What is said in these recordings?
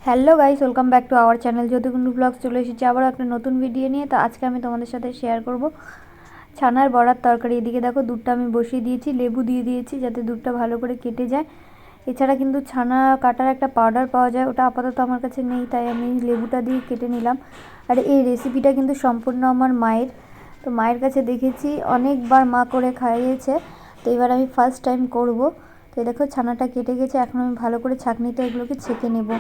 Hello guys, welcome back to our channel Jadukundu blogs. চলে এসেছি আবার একটা নতুন ভিডিও নিয়ে। তো আজকে আমি তোমাদের সাথে শেয়ার করব ছানার বড়ার তরকারি। এদিকে দেখো দুধটা আমি বসিয়ে দিয়েছি, লেবু দিয়ে দিয়েছি যাতে দুধটা ভালো করে কেটে যায়। এছাড়া কিন্তু ছানা কাটার একটা পাউডার পাওয়া যায়, ওটা আপাতত আমার কাছে নেই, তাই আমি লেবুটা দিয়ে কেটে নিলাম। আর এই রেসিপিটা কিন্তু সম্পূর্ণ আমার মায়ের। তো মায়ের কাছে দেখেছি অনেকবার মা করে খাইয়েছে, তো এবার আমি ফার্স্ট টাইম করব। তো দেখো ছানাটা কেটে গেছে, এখন আমি ভালো করে ছাঁকনিতে এগুলোকে ছেঁকে নেব।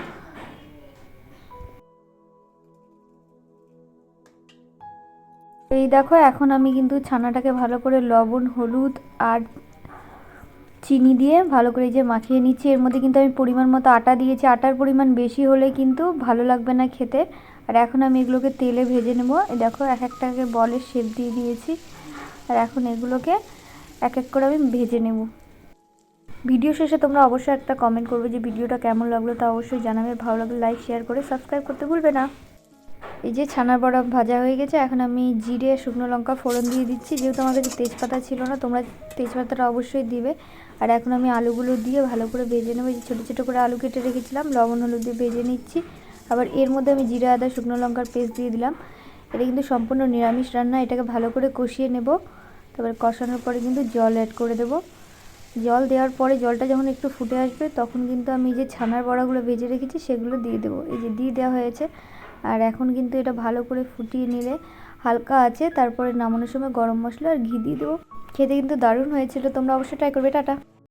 এই দেখো এখন আমি কিন্তু ছানাটাকে ভালো করে লবণ, হলুদ আর চিনি দিয়ে ভালো করে যে মাখিয়ে নিচ্ছি। এর মধ্যে কিন্তু আমি পরিমাণ মতো আটা দিয়েছি, আটার পরিমাণ বেশি হলে কিন্তু ভালো লাগবে না খেতে। আর এখন আমি এগুলোকে তেলে ভেজে নেব। দেখো এক একটাকে বলের শেপ দিয়ে দিয়েছি, আর এখন এগুলোকে এক এক করে আমি ভেজে নেব। ভিডিও শেষে তোমরা অবশ্যই একটা কমেন্ট করবে যে ভিডিওটা কেমন লাগলো, তা অবশ্যই জানাবে। ভালো লাগলে লাইক, শেয়ার করে সাবস্ক্রাইব করতে ভুলবে না। এই যে ছানার বড়া ভাজা হয়ে গেছে, এখন আমি জিরে, শুকনো লঙ্কা ফোড়ন দিয়ে দিচ্ছি। যেহেতু আমার কাছে তেজপাতা ছিল না, তোমরা তেজপাতাটা অবশ্যই দিবে। আর এখন আমি আলুগুলো দিয়ে ভালো করে ভেজে নেবো। যে ছোটো ছোটো করে আলু কেটে রেখেছিলাম, লবণ হলুদ দিয়ে ভেজে নিচ্ছি। আবার এর মধ্যে আমি জিরে, আদা, শুকনো লঙ্কার পেস্ট দিয়ে দিলাম। এটা কিন্তু সম্পূর্ণ নিরামিষ রান্না, এটাকে ভালো করে কষিয়ে নেব। তারপরে কষানোর পরে কিন্তু জল অ্যাড করে দেবো। জল দেওয়ার পরে জলটা যখন একটু ফুটে আসবে, তখন কিন্তু আমি যে ছানার বড়াগুলো ভেজে রেখেছি সেগুলো দিয়ে দেবো। এই যে দিয়ে দেওয়া হয়েছে। আর এখন কিন্তু এটা ভালো করে ফুটিয়ে নিলে হালকা আছে, তারপরে নামানোর সময় গরম মশলা আর ঘি দিয়ে দেবো। খেতে কিন্তু দারুণ হয়েছিল, তোমরা অবশ্যই ট্রাই করবে। টাটা।